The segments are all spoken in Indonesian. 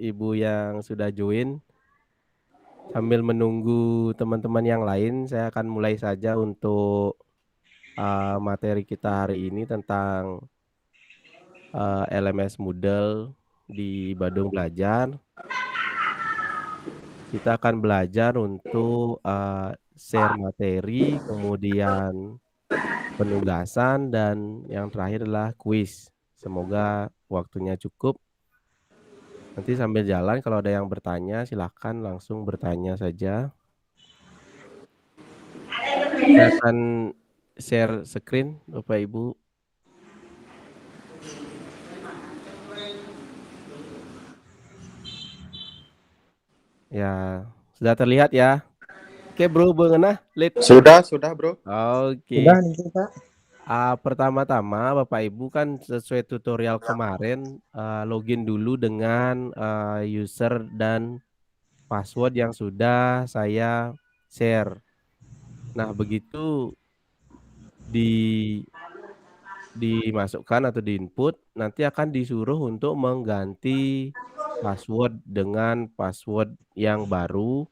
Ibu yang sudah join. Sambil menunggu teman-teman yang lain, saya akan mulai saja untuk materi kita hari ini tentang LMS Moodle di Badung Belajar. Kita akan belajar untuk share materi, kemudian penugasan, dan yang terakhir adalah kuis. Semoga waktunya cukup. Nanti sambil jalan kalau ada yang bertanya, silahkan langsung bertanya saja. Saya akan share screen, Bapak Ibu. Ya, sudah terlihat ya? Oke, Bro, bengenah, Lid. Sudah, Bro. Oke. Sudah nih Pak. Pertama-tama Bapak Ibu kan sesuai tutorial kemarin login dulu dengan user dan password yang sudah saya share. Nah, begitu dimasukkan atau diinput, nanti akan disuruh untuk mengganti password dengan password yang baru.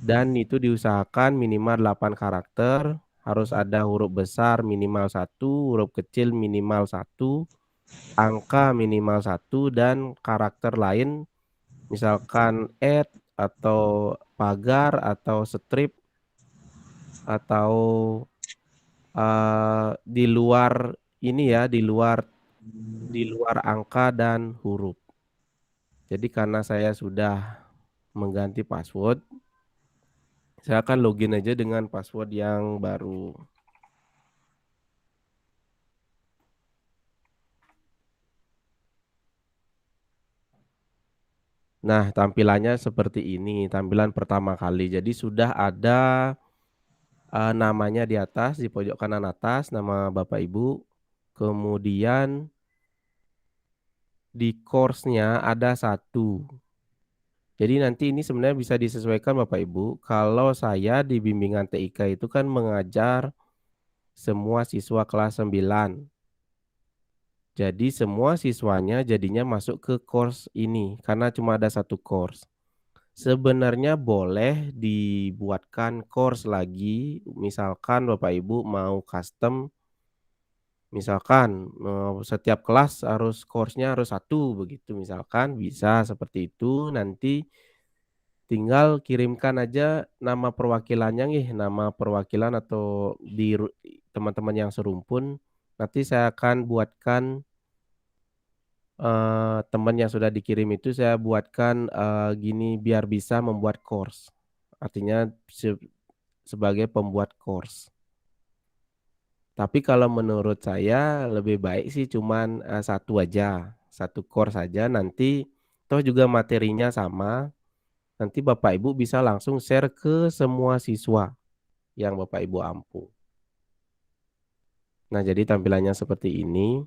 Dan itu diusahakan minimal 8 karakter, harus ada huruf besar minimal 1, huruf kecil minimal 1, angka minimal 1, dan karakter lain misalkan atau pagar atau strip atau di luar ini ya, di luar angka dan huruf. Jadi karena saya sudah mengganti password, saya akan login aja dengan password yang baru. Nah, tampilannya seperti ini, tampilan pertama kali. Jadi sudah ada namanya di atas, di pojok kanan atas, nama Bapak Ibu. Kemudian di course-nya ada 1. Jadi nanti ini sebenarnya bisa disesuaikan Bapak Ibu. Kalau saya di bimbingan TIK itu kan mengajar semua siswa kelas 9. Jadi semua siswanya jadinya masuk ke course ini karena cuma ada 1 course. Sebenarnya boleh dibuatkan course lagi, misalkan Bapak Ibu mau custom, misalkan setiap kelas harus course-nya harus 1 begitu misalkan, bisa seperti itu. Nanti tinggal kirimkan aja nama perwakilannya nama perwakilan atau di teman-teman yang serumpun, nanti saya akan buatkan teman yang sudah dikirim itu saya buatkan gini biar bisa membuat course. Artinya sebagai pembuat course. Tapi kalau menurut saya lebih baik sih cuman 1 aja, 1 course saja, nanti toh juga materinya sama. Nanti Bapak Ibu bisa langsung share ke semua siswa yang Bapak Ibu ampu. Nah, jadi tampilannya seperti ini.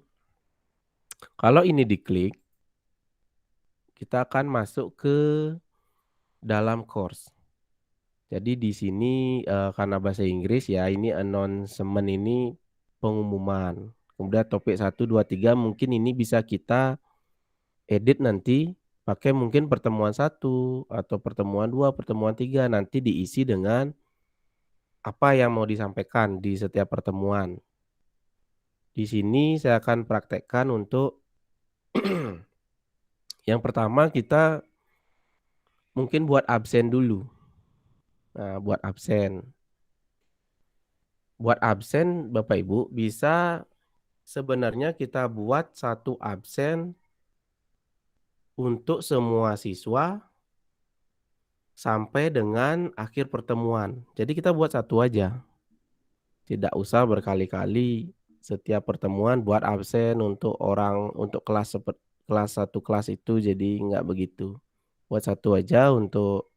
Kalau ini diklik, kita akan masuk ke dalam course. Jadi di sini karena bahasa Inggris ya, ini announcement ini pengumuman. Kemudian topik 1, 2, 3 mungkin ini bisa kita edit nanti pakai mungkin pertemuan 1 atau pertemuan 2, pertemuan 3 nanti diisi dengan apa yang mau disampaikan di setiap pertemuan. Di sini saya akan praktekkan untuk yang pertama kita mungkin buat absen dulu. Nah, buat absen. Buat absen Bapak Ibu bisa sebenarnya kita buat 1 absen untuk semua siswa sampai dengan akhir pertemuan. Jadi kita buat 1 aja. Tidak usah berkali-kali setiap pertemuan buat absen untuk kelas 1 kelas itu, jadi nggak begitu. Buat 1 aja untuk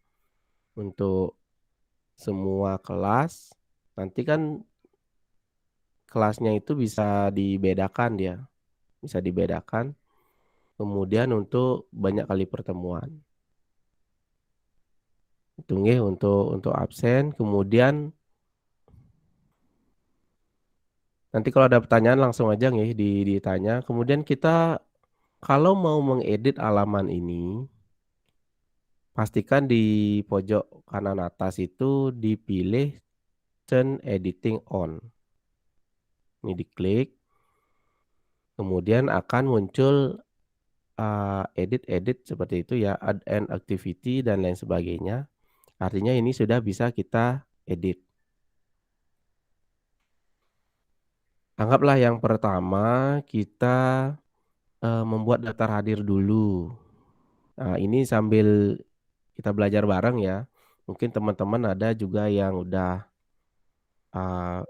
semua kelas. Nanti kan kelasnya itu bisa dibedakan dia, bisa dibedakan. Kemudian untuk banyak kali pertemuan. Itu nggih untuk absen, kemudian nanti kalau ada pertanyaan langsung aja nggih ditanya. Kemudian kita kalau mau mengedit halaman ini, pastikan di pojok kanan atas itu dipilih Turn Editing On. Ini diklik, kemudian akan muncul edit-edit seperti itu ya, add an activity dan lain sebagainya. Artinya ini sudah bisa kita edit. Anggaplah yang pertama kita membuat daftar hadir dulu. Nah, ini sambil kita belajar bareng ya. Mungkin teman-teman ada juga yang udah uh,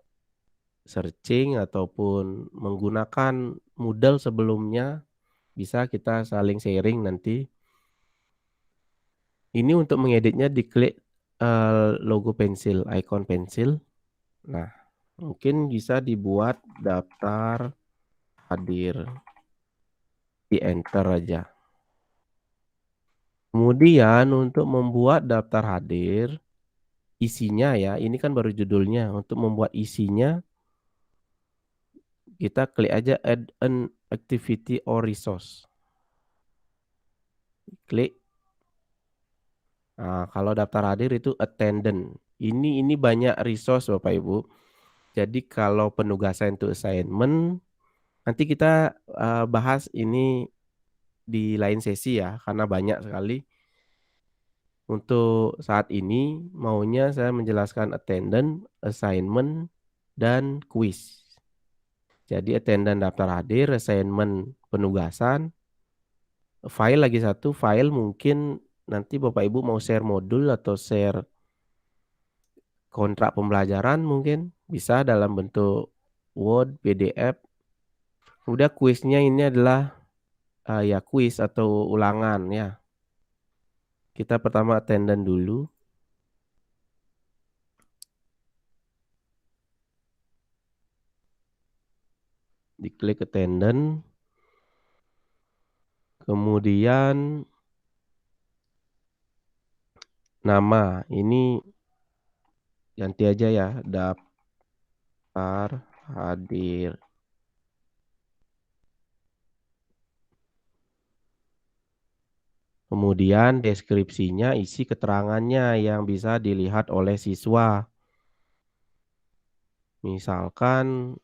searching ataupun menggunakan Moodle sebelumnya, bisa kita saling sharing nanti. Ini untuk mengeditnya diklik logo pensil, icon pensil. Nah, mungkin bisa dibuat daftar hadir, di enter aja. Kemudian untuk membuat daftar hadir, isinya ya, ini kan baru judulnya. Untuk membuat isinya, kita klik aja add an activity or resource. Klik. Nah, kalau daftar hadir itu attendant. Ini banyak resource Bapak Ibu. Jadi kalau penugasan itu assignment, nanti kita bahas ini di lain sesi ya, karena banyak sekali. Untuk saat ini maunya saya menjelaskan attendant, assignment, dan quiz. Jadi attendant daftar hadir, assignment penugasan, file lagi satu, file mungkin nanti Bapak Ibu mau share modul atau share kontrak pembelajaran mungkin bisa dalam bentuk Word, PDF. Udah kuisnya ini adalah ya kuis atau ulangan ya. Kita pertama attendant dulu. Diklik attendant. Kemudian nama ini ganti aja ya, daftar hadir. Kemudian deskripsinya isi keterangannya yang bisa dilihat oleh siswa. Misalkan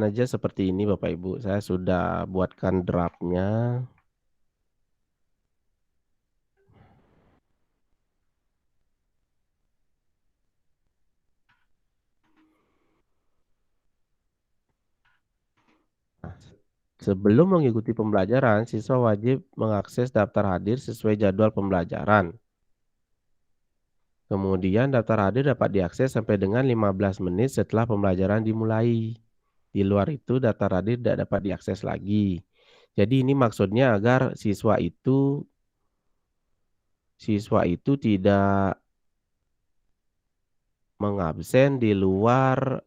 aja seperti ini Bapak Ibu, saya sudah buatkan draftnya. Sebelum mengikuti pembelajaran, siswa wajib mengakses daftar hadir sesuai jadwal pembelajaran. Kemudian daftar hadir dapat diakses sampai dengan 15 menit setelah pembelajaran dimulai. Di luar itu daftar hadir tidak dapat diakses lagi. Jadi ini maksudnya agar siswa itu tidak mengabsen di luar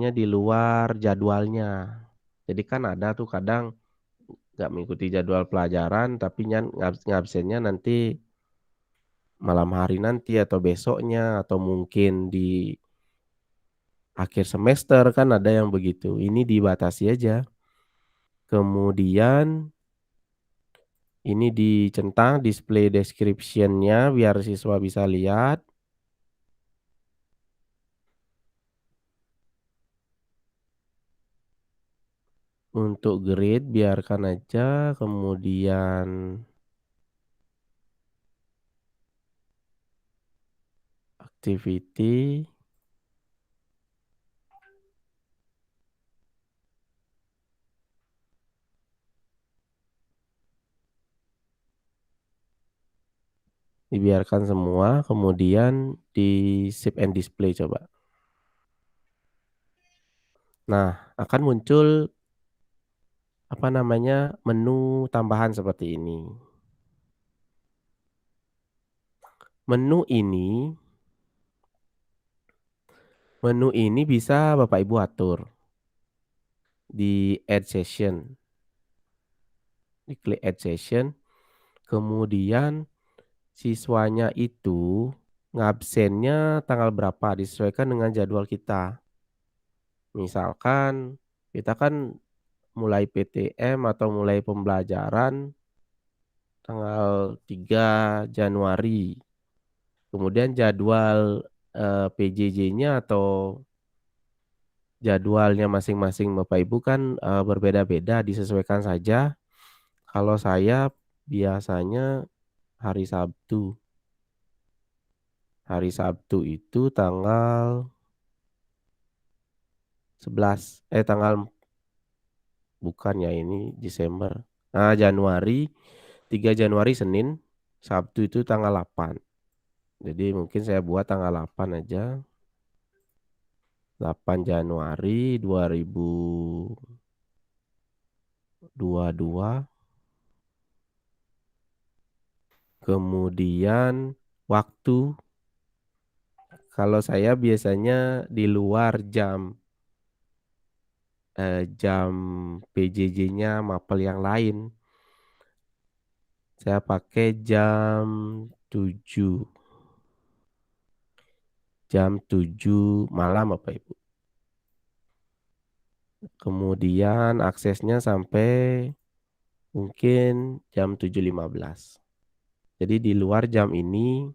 di luar jadwalnya. Jadi kan ada tuh kadang nggak mengikuti jadwal pelajaran tapi ngabsennya nanti malam hari nanti atau besoknya atau mungkin di akhir semester kan ada yang begitu. Ini dibatasi aja. Kemudian ini dicentang display description-nya biar siswa bisa lihat. Untuk grade biarkan aja, kemudian activity dibiarkan semua, kemudian di save and display coba. Nah, akan muncul menu tambahan seperti ini. Menu ini bisa Bapak Ibu atur di add session. Diklik add session, kemudian siswanya itu ngabsennya tanggal berapa disesuaikan dengan jadwal kita. Misalkan kita kan mulai PTM atau mulai pembelajaran tanggal 3 Januari. Kemudian jadwal PJJ-nya atau jadwalnya masing-masing Bapak Ibu kan berbeda-beda, disesuaikan saja. Kalau saya biasanya hari Sabtu. Hari Sabtu itu tanggal 11, tanggal bukan ya ini Desember. Nah, Januari, 3 Januari Senin, Sabtu itu tanggal 8. Jadi mungkin saya buat tanggal 8 aja. 8 Januari 2022. Kemudian waktu, kalau saya biasanya di luar jam PJJ-nya mapel yang lain. Saya pakai jam 7. Jam 7 malam Bapak Ibu. Kemudian aksesnya sampai mungkin jam 7.15. Jadi di luar jam ini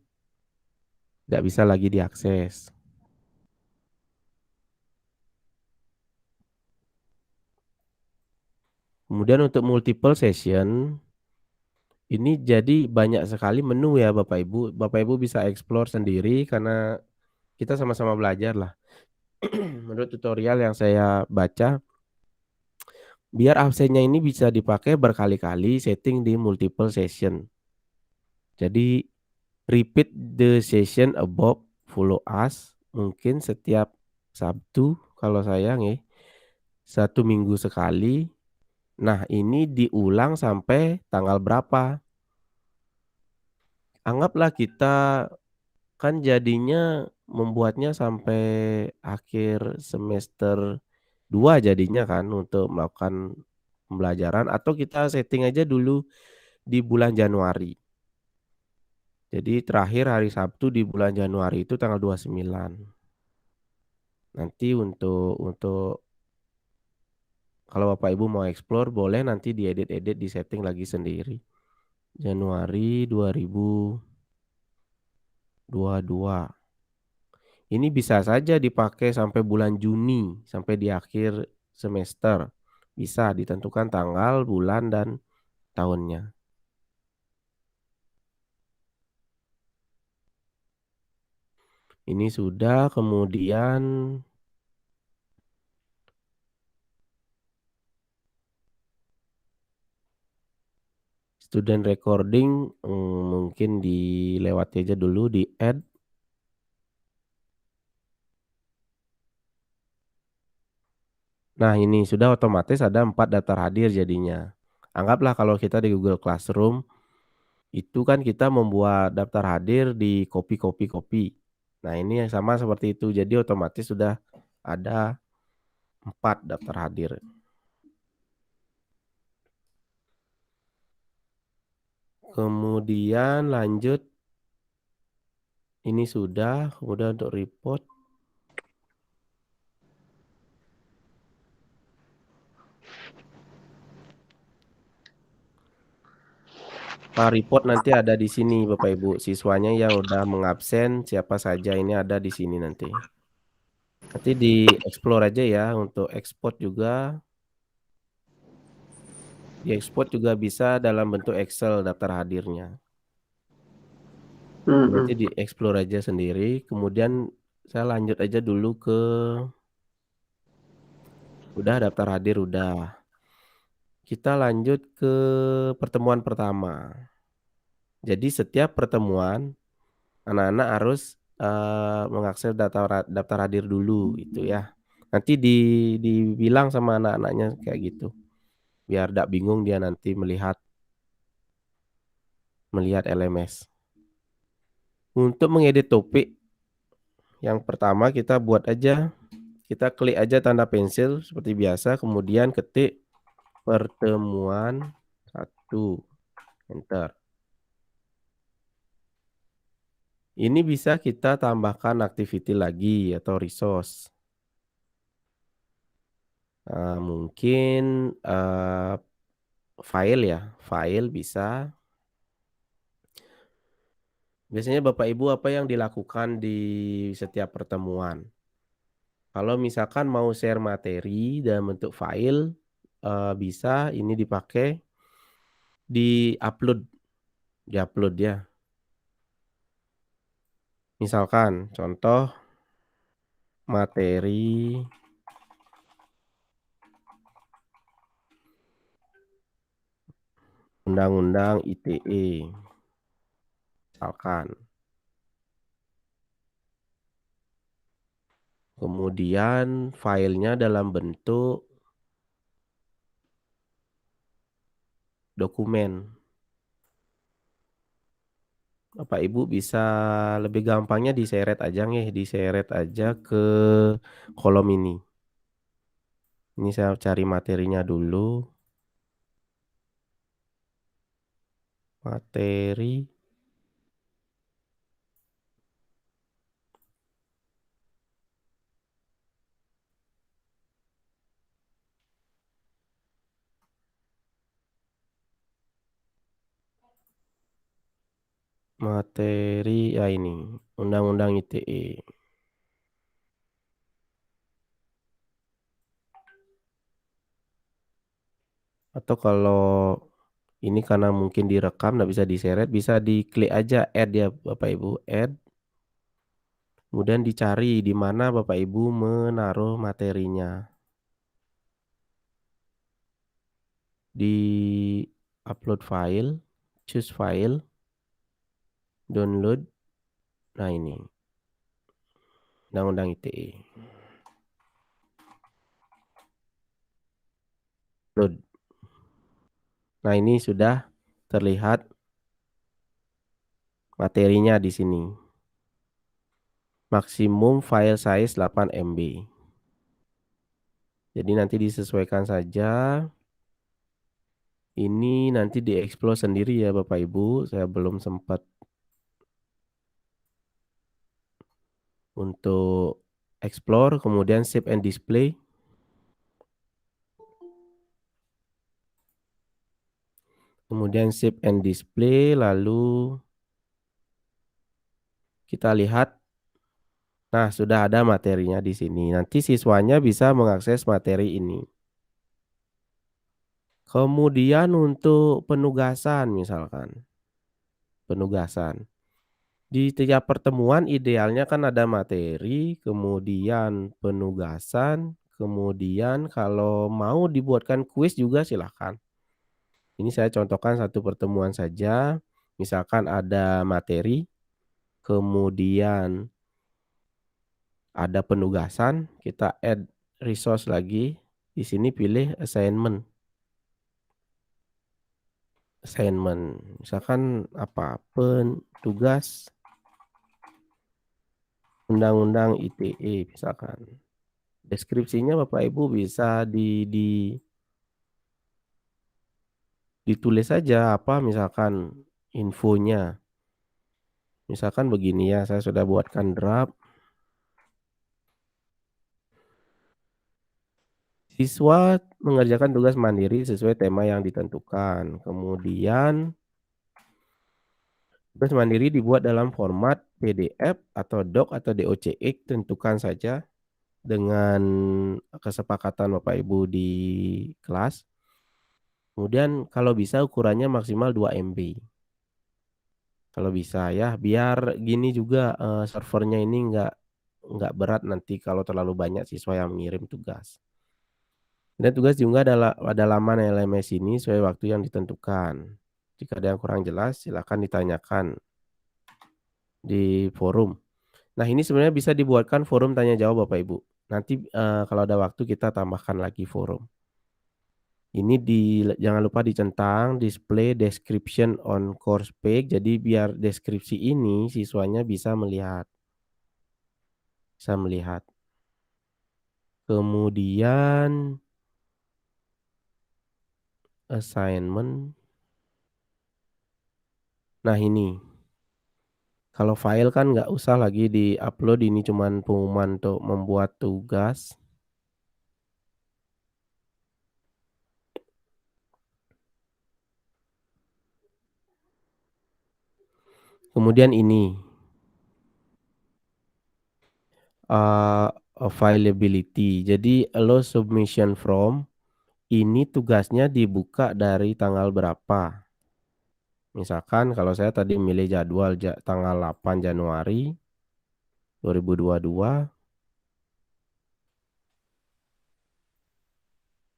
nggak bisa lagi diakses. Kemudian untuk multiple session, ini jadi banyak sekali menu ya Bapak Ibu. Bapak Ibu bisa explore sendiri karena kita sama-sama belajar lah. Menurut tutorial yang saya baca, biar absennya ini bisa dipakai berkali-kali, setting di multiple session. Jadi repeat the session above, follow us, mungkin setiap Sabtu kalau saya nih, 1 minggu sekali. Nah ini diulang sampai tanggal berapa? Anggaplah kita kan jadinya membuatnya sampai akhir semester 2 jadinya kan untuk melakukan pembelajaran, atau kita setting aja dulu di bulan Januari. Jadi terakhir hari Sabtu di bulan Januari itu tanggal 29. Nanti untuk kalau Bapak Ibu mau explore boleh nanti diedit-edit, di setting lagi sendiri. Januari 2022. Ini bisa saja dipakai sampai bulan Juni, sampai di akhir semester. Bisa ditentukan tanggal, bulan, dan tahunnya. Ini sudah, kemudian student recording mungkin dilewati aja dulu, di add. Nah ini sudah otomatis ada 4 daftar hadir jadinya. Anggaplah kalau kita di Google Classroom, itu kan kita membuat daftar hadir di copy. Nah ini yang sama seperti itu, jadi otomatis sudah ada 4 daftar hadir. Kemudian lanjut, ini sudah, kemudian untuk report. Report nanti ada di sini Bapak Ibu, siswanya yang udah mengabsen siapa saja ini ada di sini nanti. Nanti di-explore aja ya untuk export juga. Di-export juga bisa dalam bentuk Excel daftar hadirnya. Nanti di-explore aja sendiri, kemudian saya lanjut aja dulu ke udah daftar hadir udah. Kita lanjut ke pertemuan pertama. Jadi setiap pertemuan anak-anak harus mengakses daftar hadir dulu gitu ya. Nanti dibilang sama anak-anaknya kayak gitu. Biar ndak bingung dia nanti melihat LMS. Untuk mengedit topik, yang pertama kita buat aja, kita klik aja tanda pensil seperti biasa, kemudian ketik pertemuan 1, enter. Ini bisa kita tambahkan activity lagi atau resource. Mungkin file ya, file bisa. Biasanya Bapak Ibu apa yang dilakukan di setiap pertemuan? Kalau misalkan mau share materi dalam bentuk file, bisa ini dipakai di-upload di-upload ya. Misalkan contoh materi Undang-Undang ITE, misalkan. Kemudian filenya dalam bentuk dokumen. Bapak Ibu bisa lebih gampangnya diseret aja nih, diseret aja ke kolom ini. Ini saya cari materinya dulu. Materi. Materi, ya ini, Undang-Undang ITE. Atau kalau ini karena mungkin direkam, nggak bisa diseret, bisa diklik aja add ya Bapak Ibu, add. Kemudian dicari di mana Bapak Ibu menaruh materinya. Di upload file, choose file, download. Nah ini, Undang-Undang ITE. Load. Nah ini sudah terlihat materinya di sini. Maksimum file size 8 MB. Jadi nanti disesuaikan saja. Ini nanti dieksplor sendiri ya Bapak Ibu. Saya belum sempat untuk explore. Kemudian save and display. Kemudian save and display. Lalu kita lihat. Nah, sudah ada materinya di sini. Nanti siswanya bisa mengakses materi ini. Kemudian untuk penugasan misalkan. Penugasan. Di tiap pertemuan idealnya kan ada materi, kemudian penugasan, kemudian kalau mau dibuatkan kuis juga silahkan. Ini saya contohkan satu pertemuan saja. Misalkan ada materi, kemudian ada penugasan, kita add resource lagi. Di sini pilih assignment. Assignment. Misalkan apa? Tugas Undang-Undang ITE misalkan. Deskripsinya Bapak Ibu bisa ditulis saja apa misalkan infonya. Misalkan begini ya, saya sudah buatkan draft. Siswa mengerjakan tugas mandiri sesuai tema yang ditentukan. Kemudian tugas mandiri dibuat dalam format PDF atau doc atau docx, tentukan saja dengan kesepakatan Bapak Ibu di kelas. Kemudian kalau bisa ukurannya maksimal 2 MB. Kalau bisa ya, biar gini juga servernya ini nggak berat nanti kalau terlalu banyak siswa yang mengirim tugas. Dan tugas juga ada laman LMS ini sesuai waktu yang ditentukan. Jika ada yang kurang jelas, silakan ditanyakan di forum. Nah, ini sebenarnya bisa dibuatkan forum tanya jawab Bapak Ibu. Nanti kalau ada waktu kita tambahkan lagi forum. Ini jangan lupa dicentang display description on course page. Jadi biar deskripsi ini siswanya bisa melihat. Bisa melihat. Kemudian assignment. Nah ini. Kalau file kan nggak usah lagi di-upload, ini cuman pengumuman untuk membuat tugas. Kemudian ini, eee, availability. Jadi allow submission from, ini tugasnya dibuka dari tanggal berapa. Misalkan kalau saya tadi milih jadwal tanggal 8 Januari 2022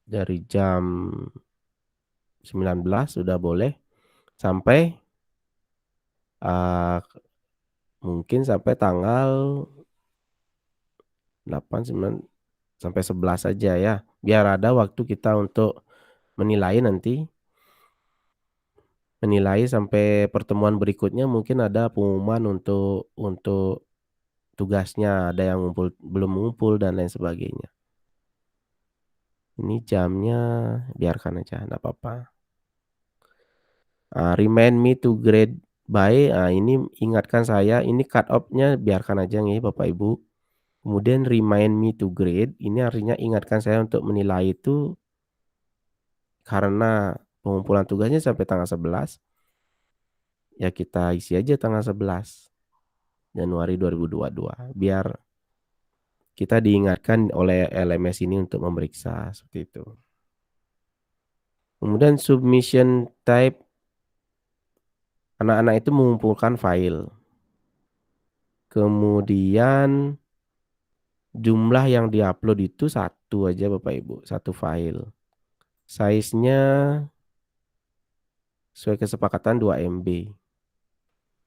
dari jam 19 sudah boleh sampai, eee, mungkin sampai tanggal 8, 9, sampai 11 saja ya, biar ada waktu kita untuk menilai nanti, menilai sampai pertemuan berikutnya mungkin ada pengumuman untuk tugasnya, ada yang belum ngumpul dan lain sebagainya. Ini jamnya biarkan aja, nggak apa-apa. Remind me to grade by, ini ingatkan saya, ini cut off-nya biarkan aja nih Bapak Ibu. Kemudian remind me to grade, ini artinya ingatkan saya untuk menilai itu karena pengumpulan tugasnya sampai tanggal 11, ya kita isi aja tanggal 11 Januari 2022, biar kita diingatkan oleh LMS ini untuk memeriksa, seperti itu. Kemudian submission type, anak-anak itu mengumpulkan file. Kemudian jumlah yang diupload itu satu aja Bapak Ibu, satu file. Size-nya sesuai kesepakatan 2 MB.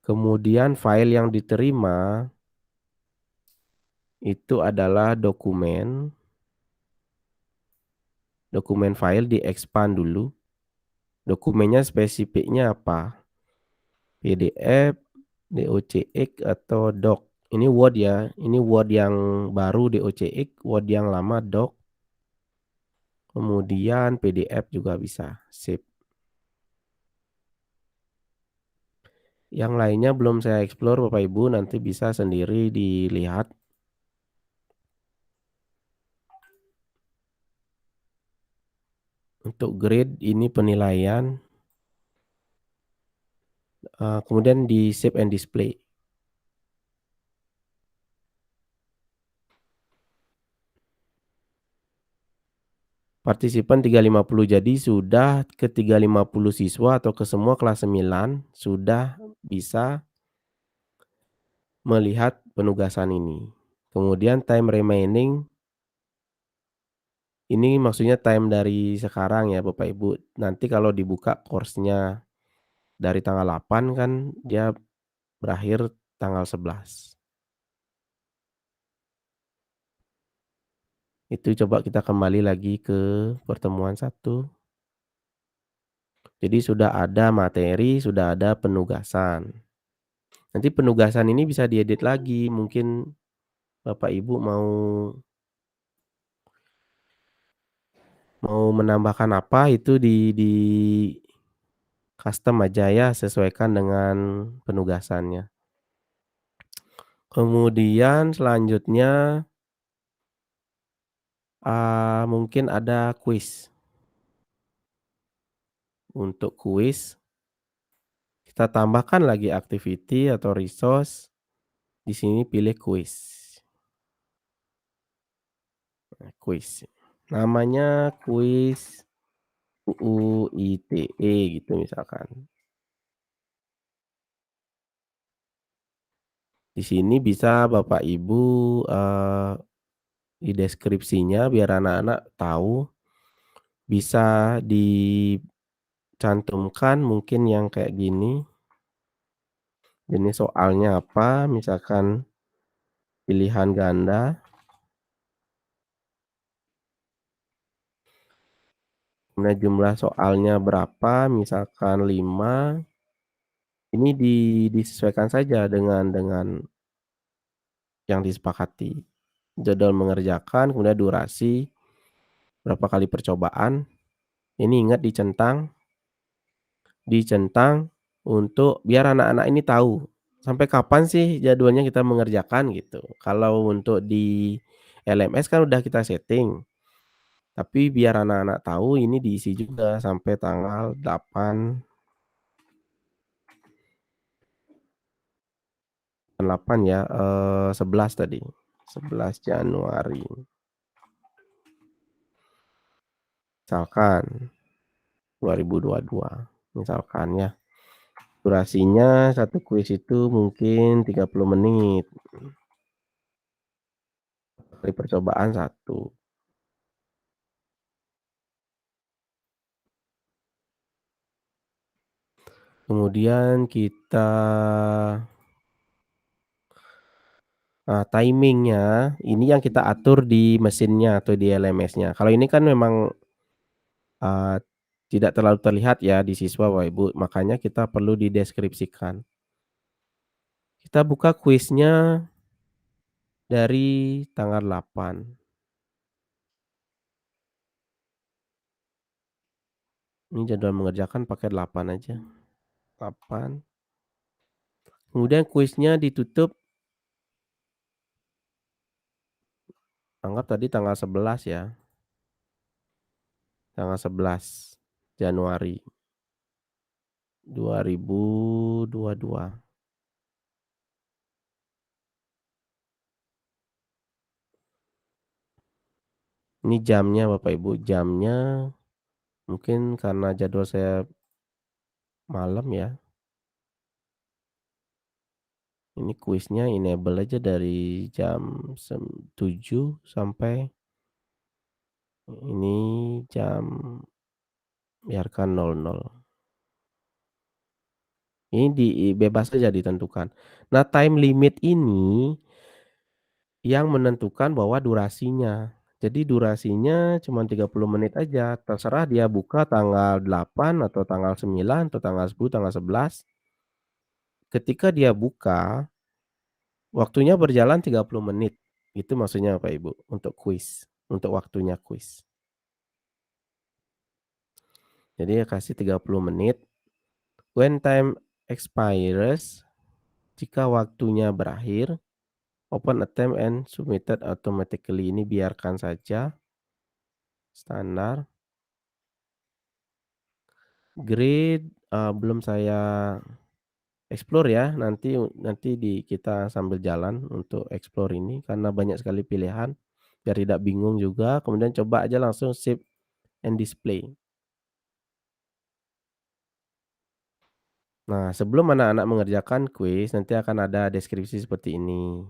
Kemudian file yang diterima itu adalah dokumen file di-expand dulu. Dokumennya spesifiknya apa? PDF, docx atau doc. Ini Word ya, ini Word yang baru docx, Word yang lama doc. Kemudian PDF juga bisa, sip. Yang lainnya belum saya explore Bapak Ibu, nanti bisa sendiri dilihat. Untuk grade ini penilaian, kemudian di save and display. Partisipan 350, jadi sudah ke 350 siswa atau ke semua kelas 9 sudah bisa melihat penugasan ini. Kemudian time remaining, ini maksudnya time dari sekarang ya Bapak Ibu. Nanti kalau dibuka course-nya dari tanggal 8 kan dia berakhir tanggal 11. Itu coba kita kembali lagi ke pertemuan satu. Jadi sudah ada materi, sudah ada penugasan. Nanti penugasan ini bisa diedit lagi, mungkin Bapak Ibu mau mau menambahkan apa itu di custom aja ya, sesuaikan dengan penugasannya. Kemudian selanjutnya, mungkin ada kuis. Untuk kuis, kita tambahkan lagi activity atau resource, di sini pilih kuis. Nah, kuis, namanya kuis UU ITE gitu misalkan. Di sini bisa Bapak Ibu, di deskripsinya biar anak-anak tahu, bisa dicantumkan mungkin yang kayak gini, jenis soalnya apa, misalkan pilihan ganda, kemudian jumlah soalnya berapa, misalkan 5, ini disesuaikan saja dengan yang disepakati. Jadwal mengerjakan, kemudian durasi, berapa kali percobaan, ini ingat dicentang untuk biar anak-anak ini tahu, sampai kapan sih jadwalnya kita mengerjakan gitu. Kalau untuk di LMS kan udah kita setting, tapi biar anak-anak tahu ini diisi juga sampai tanggal 8 8 ya, 11 tadi. 11 Januari. Misalkan 2022. Misalkan ya. Durasinya satu kuis itu mungkin 30 menit. Kali percobaan 1. Kemudian kita timing-nya ini yang kita atur di mesinnya atau di LMS-nya. Kalau ini kan memang, eee, tidak terlalu terlihat ya di siswa Bapak Ibu, makanya kita perlu dideskripsikan. Kita buka kuisnya dari tanggal 8. Ini jadwal mengerjakan pakai 8 aja, 8. Kemudian kuisnya ditutup anggap tadi tanggal 11 ya, tanggal 11 Januari 2022. Ini jamnya Bapak Ibu, jamnya mungkin karena jadwal saya malam ya. Ini kuisnya enable aja dari jam 7 sampai ini jam biarkan 00. Ini bebas saja ditentukan. Nah, time limit ini yang menentukan bahwa durasinya. Jadi durasinya cuma 30 menit aja, terserah dia buka tanggal 8 atau tanggal 9 atau tanggal 10, tanggal 11. Ketika dia buka, waktunya berjalan 30 menit. Itu maksudnya Bapak Ibu, untuk kuis, untuk waktunya kuis. Jadi ya kasih 30 menit. When time expires, jika waktunya berakhir, open attempt and submitted automatically. Ini biarkan saja, standar. Grade, belum saya explore ya, nanti kita sambil jalan untuk explore ini, karena banyak sekali pilihan, biar tidak bingung juga, kemudian coba aja langsung save and display. Nah, sebelum anak-anak mengerjakan kuis, nanti akan ada deskripsi seperti ini.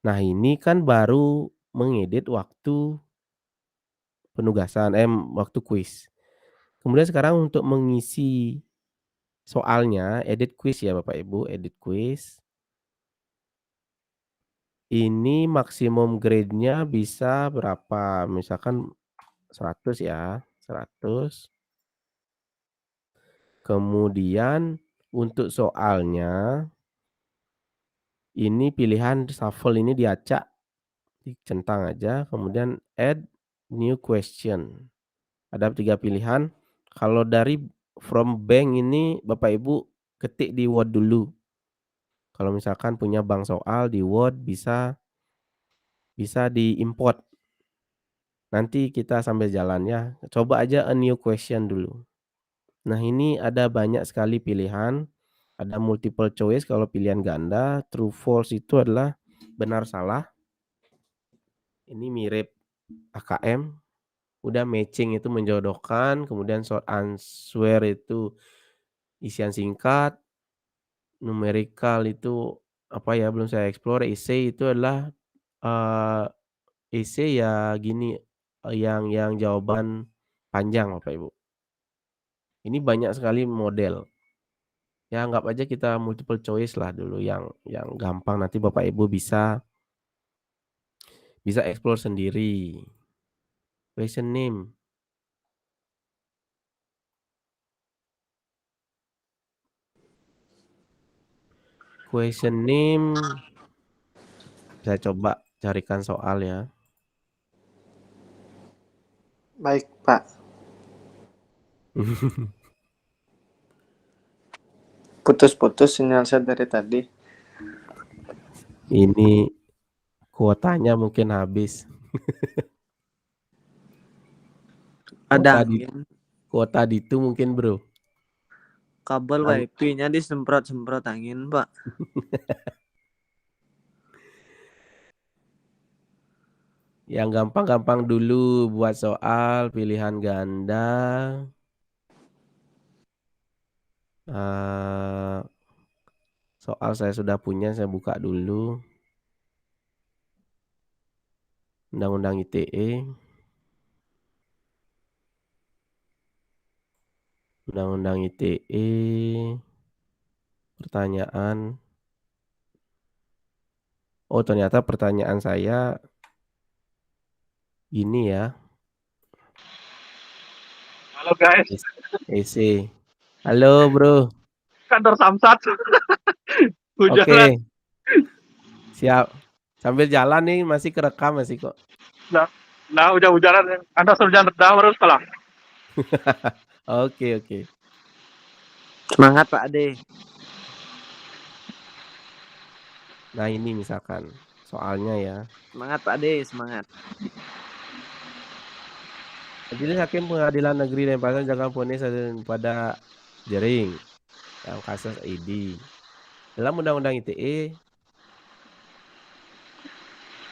Nah, ini kan baru mengedit waktu penugasan, waktu kuis. Kemudian sekarang untuk mengisi soalnya, edit kuis ya Bapak Ibu, edit kuis. Ini maksimum grade-nya bisa berapa? Misalkan 100 ya, 100. Kemudian untuk soalnya, ini pilihan shuffle ini diacak, dicentang aja, kemudian add new question. Ada 3 pilihan. Kalau dari from bank ini Bapak Ibu ketik di Word dulu. Kalau misalkan punya bank soal di Word bisa diimport. Nanti kita sambil jalan ya. Coba aja a new question dulu. Nah, ini ada banyak sekali pilihan. Ada multiple choice kalau pilihan ganda, true false itu adalah benar salah. Ini mirip AKM. Udah matching itu menjodohkan, kemudian short answer itu isian singkat, numerical itu apa ya, belum saya explore, essay itu adalah, eee, essay ya gini, yang jawaban panjang Bapak Ibu. Ini banyak sekali model. Ya anggap aja kita multiple choice lah dulu yang gampang, nanti Bapak Ibu bisa explore sendiri. Question name. Question name saya coba carikan soal ya. Baik, Pak. Putus-putus sinyal saya dari tadi. Ini kuotanya mungkin habis. Ada angin. Kuota itu mungkin Bro. Kabel WiFi-nya disemprot-semprot angin, Pak. Yang gampang-gampang dulu buat soal pilihan ganda. Soal saya sudah punya, saya buka dulu. Undang-Undang ITE. Undang-Undang ITE. Pertanyaan. Oh, ternyata pertanyaan saya gini ya. Halo guys, EC. Halo, Bro. kantor Samsat. Hujanan. Oke, siap. Sambil jalan nih, masih kerekam masih kok. Nah, hujan-hujanan. Anda hujan redam baru setelah. Oke, oke. Semangat Pak Ade. Nah, ini misalkan soalnya ya. Semangat Pak Ade, semangat. Majelis Hakim Pengadilan Negeri Denpasar jangan vonis pada Jering dalam kasus ID. Dalam Undang-Undang ITE,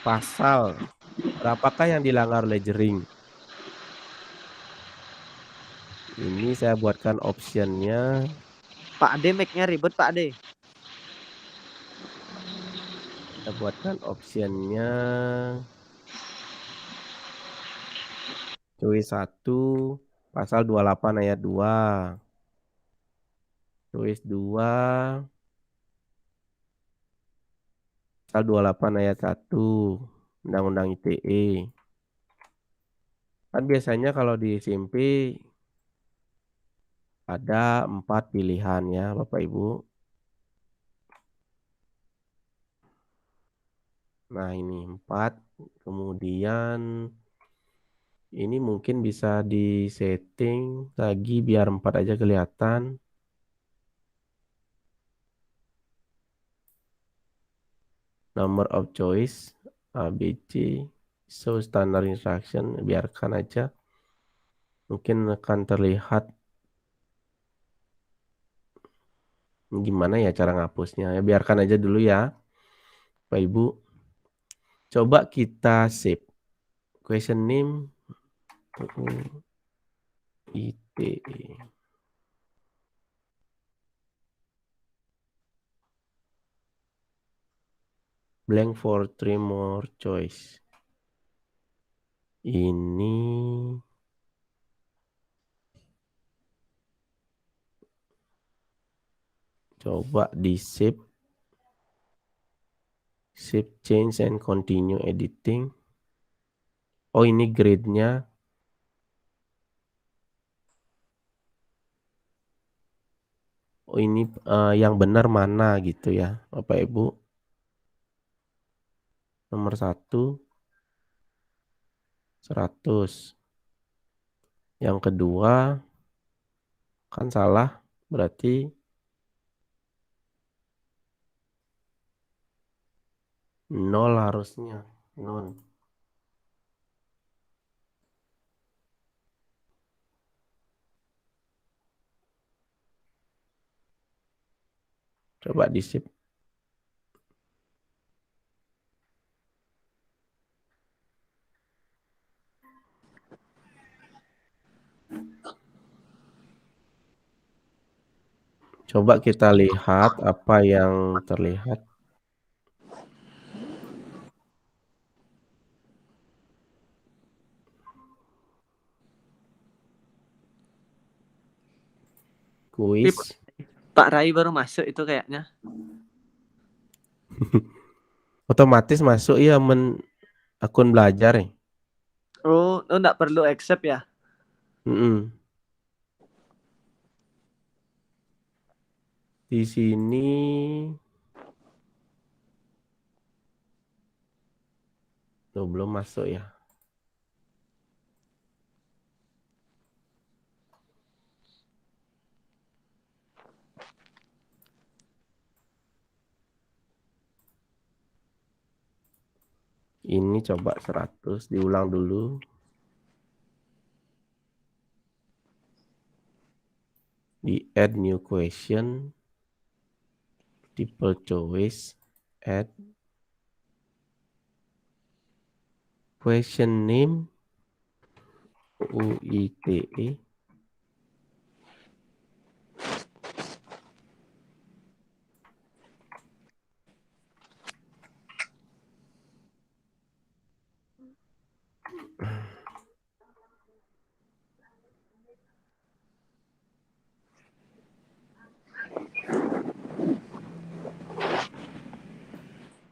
pasal berapakah yang dilanggar oleh Jering? Ini saya buatkan optionnya. Pak Ade mic-nya ribet Pak Ade. Saya buatkan optionnya. Choice 1, pasal 28 ayat 2. Choice 2, pasal 28 ayat 1. Undang-Undang ITE. Kan biasanya kalau di SMP ada 4 pilihan ya Bapak Ibu. Nah ini 4. Kemudian ini mungkin bisa disetting lagi biar 4 aja kelihatan. Number of choice ABC. So standard instruction biarkan aja. Mungkin akan terlihat gimana ya cara ngapusnya. Ya biarkan aja dulu ya Bapak Ibu. Coba kita save. Question name ITE. Blank for 3 more choice. Ini coba di save. Save change and continue editing. Oh ini grade-nya. Oh ini yang benar mana gitu ya Bapak Ibu. Nomor 1 100. Yang kedua kan salah, berarti 0 harusnya. 0. Coba di save. Coba kita lihat apa yang terlihat. Kuis. Pak Rai baru masuk itu kayaknya. Otomatis masuk ya akun belajar ya. Oh, enggak perlu accept ya. Di sini belum masuk ya. Ini coba 100 diulang dulu. Di add new question. Multiple choice. Add. question name UITE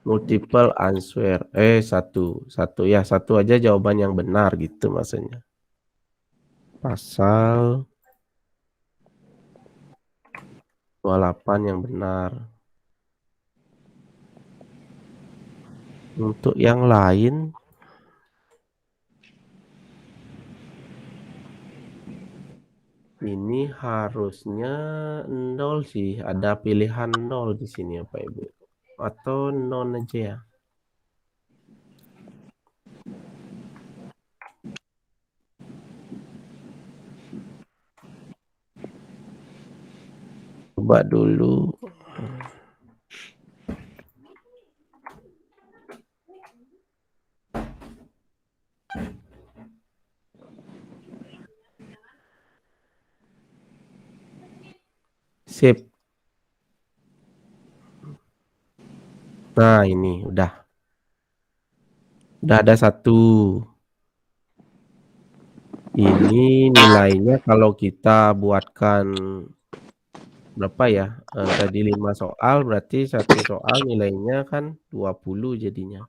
multiple answer. Satu ya, satu aja jawaban yang benar gitu maksudnya. Pasal 28 yang benar. Untuk yang lain ini harusnya 0 sih, ada pilihan 0 di sini ya Pak Ibu. Atau non aja ya. Coba dulu. Sip. Nah ini udah ada satu. Ini nilainya kalau kita buatkan berapa ya? Tadi 5 soal berarti satu soal nilainya kan 20 jadinya.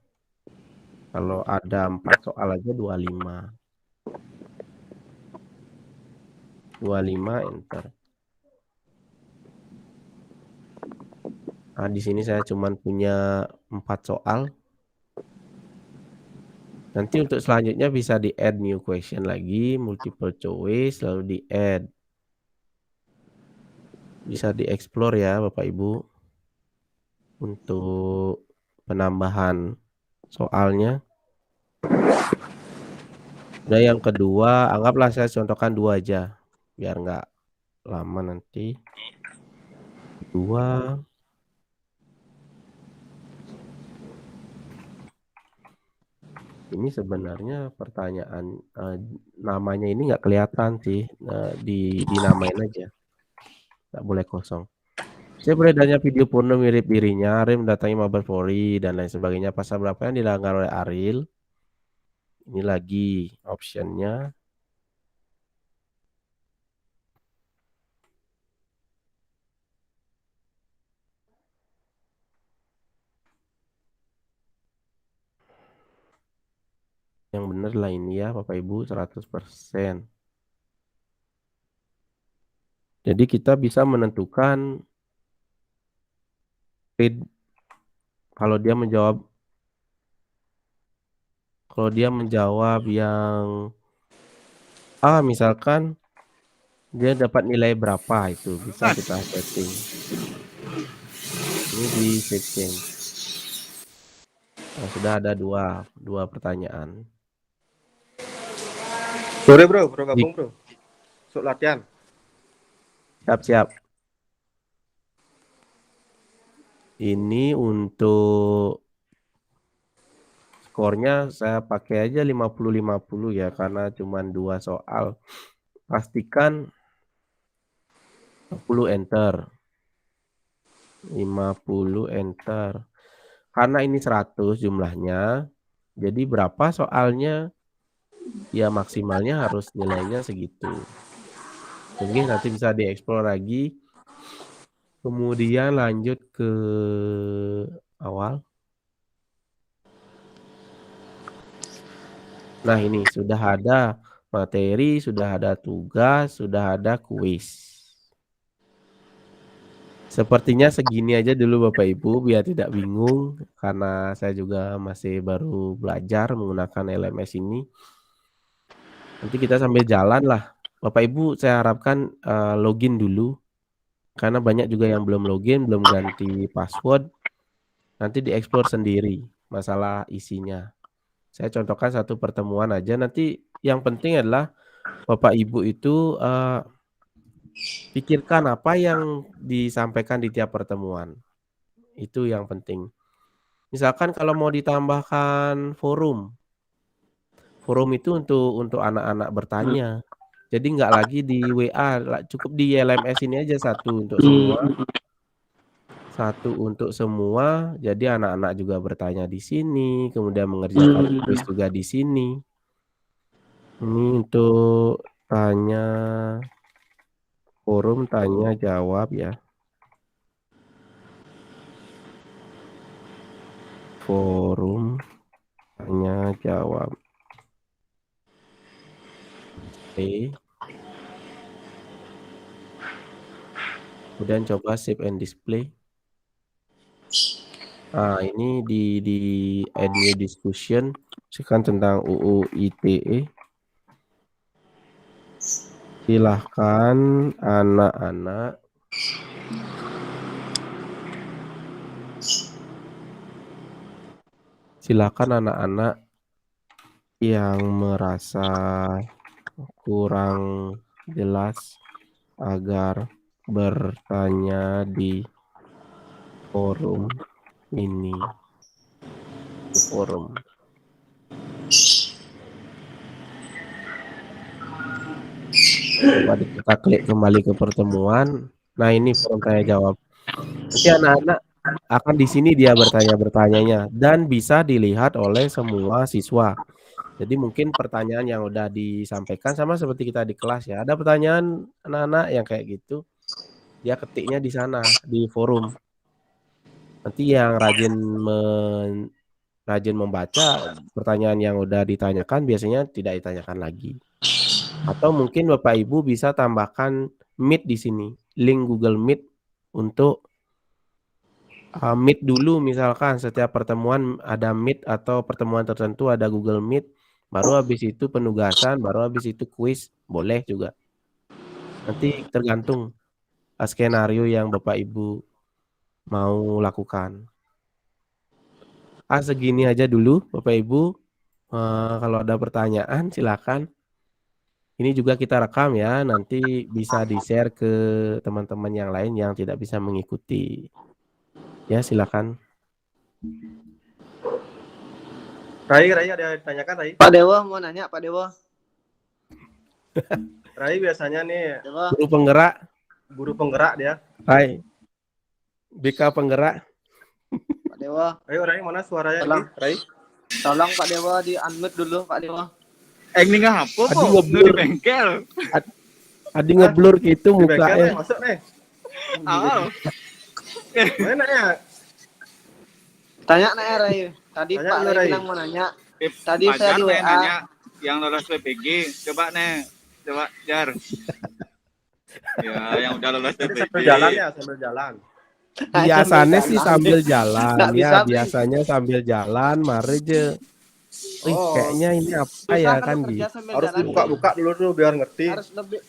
Kalau ada 4 soal aja 25. 25 enter. Nah, di sini saya cuma punya 4 soal. Nanti untuk selanjutnya bisa di add new question lagi, multiple choice, lalu di add. Bisa di explore ya Bapak Ibu. Untuk penambahan soalnya. Nah yang kedua, anggaplah saya contohkan 2 aja. Biar nggak lama nanti. 2. Ini sebenarnya pertanyaan namanya ini nggak kelihatan sih, dinamain aja, nggak boleh kosong. Saya beredarnya video porno mirip dirinya, Aril mendatangi Mabes Polri dan lain sebagainya. Pasal berapa yang dilanggar oleh Aril? Ini lagi optionnya. Yang benar lah ini ya Bapak Ibu 100%. Jadi kita bisa menentukan kalau dia menjawab yang misalkan dia dapat nilai berapa itu bisa kita setting. Ini di save change. Nah, sudah ada dua pertanyaan. Sore bro gabung bro. Sok latihan. Siap. Ini untuk skornya saya pakai aja 50-50 ya karena cuma 2 soal. Pastikan 50 enter. 50 enter. Karena ini 100 jumlahnya. Jadi berapa soalnya? Ya maksimalnya harus nilainya segitu. Mungkin nanti bisa dieksplor lagi. Kemudian lanjut ke awal. Nah ini sudah ada materi, sudah ada tugas, sudah ada kuis. Sepertinya segini aja dulu Bapak Ibu biar tidak bingung karena saya juga masih baru belajar menggunakan LMS ini. Nanti kita sambil jalan lah. Bapak Ibu saya harapkan login dulu. Karena banyak juga yang belum login, belum ganti password. Nanti dieksplor sendiri masalah isinya. Saya contohkan satu pertemuan aja. Nanti yang penting adalah Bapak Ibu itu pikirkan apa yang disampaikan di tiap pertemuan. Itu yang penting. Misalkan kalau mau ditambahkan forum. Forum itu untuk anak-anak bertanya. Jadi nggak lagi di WA, cukup di LMS ini aja satu untuk semua. Satu untuk semua, jadi anak-anak juga bertanya di sini, kemudian mengerjakan kuis juga di sini. Ini untuk forum tanya jawab ya. Forum tanya jawab. Oke. Kemudian coba save and display. Nah, ini di add new discussion, sekarang tentang UU ITE. Silahkan anak-anak yang merasa kurang jelas agar bertanya di forum ini. Forum. Coba kita klik kembali ke pertemuan. Nah, ini forum tanya jawab. Nanti anak-anak akan di sini dia bertanya-bertanyanya dan bisa dilihat oleh semua siswa. Jadi mungkin pertanyaan yang udah disampaikan sama seperti kita di kelas ya. Ada pertanyaan anak-anak yang kayak gitu, dia ketiknya di sana di forum. Nanti yang rajin membaca pertanyaan yang udah ditanyakan biasanya tidak ditanyakan lagi. Atau mungkin Bapak Ibu bisa tambahkan Meet di sini, link Google Meet untuk Meet dulu, misalkan setiap pertemuan ada Meet atau pertemuan tertentu ada Google Meet, baru habis itu penugasan, baru habis itu kuis, boleh juga. Nanti tergantung skenario yang Bapak Ibu mau lakukan. Segini aja dulu Bapak Ibu. Kalau ada pertanyaan silakan. Ini juga kita rekam ya, nanti bisa di-share ke teman-teman yang lain yang tidak bisa mengikuti. Ya, silakan. Rai ada yang ditanyakan, Rai? Pak Dewo mau nanya, Pak Dewo. Rai biasanya nih Dewo. Guru penggerak dia. Hai. BK penggerak. Pak Dewo. Ayo Rai, mana suaranya Tolong. ini? Rai. Tolong Pak Dewo di unmute dulu, Pak Dewo. Ini nggak apa Adi kok? ngeblur. Di bengkel. Adi ngeblur gitu Di bengkel mukanya. nih, masuk nih. Oh. Mana ya? Tanya nanya Rai. Tadi Tanya Pak dulu, Rai Rai. bilang mau nanya. Tadi saya di WA. nanya yang lolos PPG. Coba nih, coba Jar. Ya, yang udah lolos Jadi PPG. sambil jalan ya, sambil jalan. Biasanya sih sambil jalan Nggak ya, bisa, Pi. biasanya sambil jalan, mari je. Wih, kayaknya ini apa Susah ya kalau kan kerja gitu. sambil Harus jalan. dibuka-buka dulu tuh biar ngerti.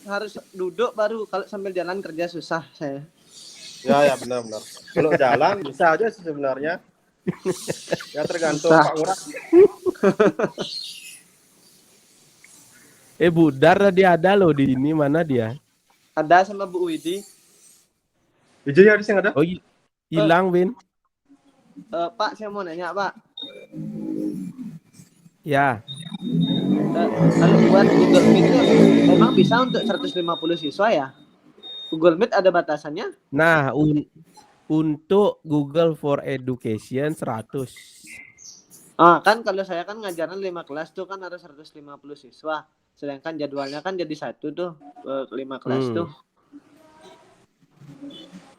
Harus duduk baru, kalau sambil jalan kerja susah saya. Ya benar-benar. Kalau jalan bisa aja sih sebenarnya. Ya tergantung Susah. Pak Ngurah. Budar tadi ada loh di ini, mana dia? Ada sama Bu Widi. Izinnya di sini ada? Oh, hilang Win. Pak, saya mau nanya Pak. Ya, Kalau buat Google Meet itu memang bisa untuk 150 siswa ya? Google Meet ada batasannya? nah untuk Google for Education 100. Kan kalau saya kan ngajaran 5 kelas tuh kan harus 150 siswa. Sedangkan jadwalnya kan jadi 1 tuh 5 kelas tuh.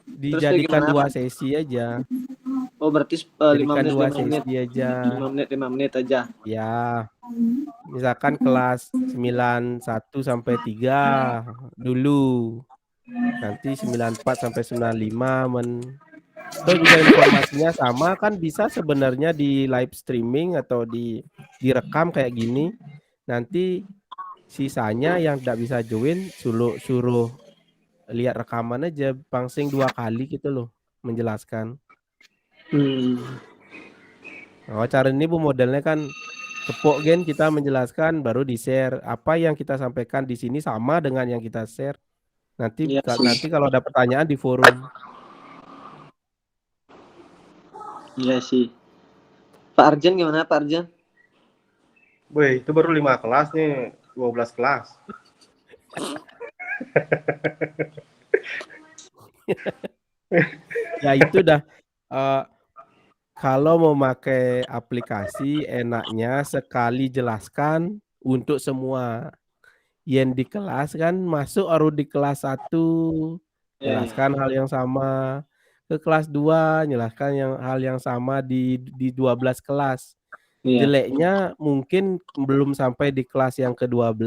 Dijadikan 2 sesi aja. Oh, berarti 5 Jadikan menit 2 5 menit. sesi aja. 5 menit aja. Ya. Misalkan kelas 91 sampai 3 dulu. Nanti 94 sampai 95 Atau juga informasinya sama kan bisa sebenarnya di live streaming atau direkam kayak gini. Nanti sisanya yang tidak bisa join suruh lihat rekaman aja pangsing 2 kali gitu loh menjelaskan. Cara ini Bu modelnya kan cepok gen kita menjelaskan baru di-share apa yang kita sampaikan di sini sama dengan yang kita share. Nanti kalau ada pertanyaan di forum. Iya sih. Pak Arjen gimana Pak Arjen? Wih, itu baru 5 kelas nih, 12 kelas. Ya itu dah, kalau mau pakai aplikasi enaknya sekali jelaskan untuk semua. Yang di kelas kan masuk baru di kelas 1 Ya, jelaskan hal yang sama, ke kelas 2 jelaskan hal yang sama di 12 kelas. iya. Jeleknya mungkin belum sampai di kelas yang ke-12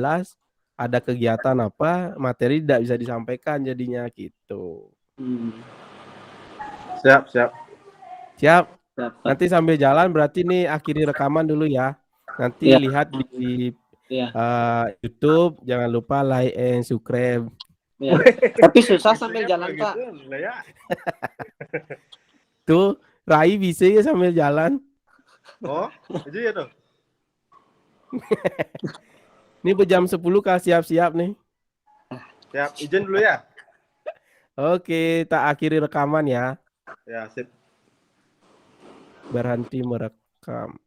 ada kegiatan apa, materi tidak bisa disampaikan jadinya gitu. Hmm. Siap, siap. Siap. Dapat. Nanti sambil jalan berarti nih akhiri rekaman dulu ya. Nanti Iya. lihat di Iya. YouTube, jangan lupa like and subscribe. Iya. Tapi susah sambil jalan, Pak. Gitu, ya. Tuh, Rai bisa ya sambil jalan. Oh, itu ya tuh. Ini jam 10 Kak, siap-siap nih. Siap, izin dulu ya. Oke, tak akhiri rekaman ya. Ya, sip. Berhenti merekam.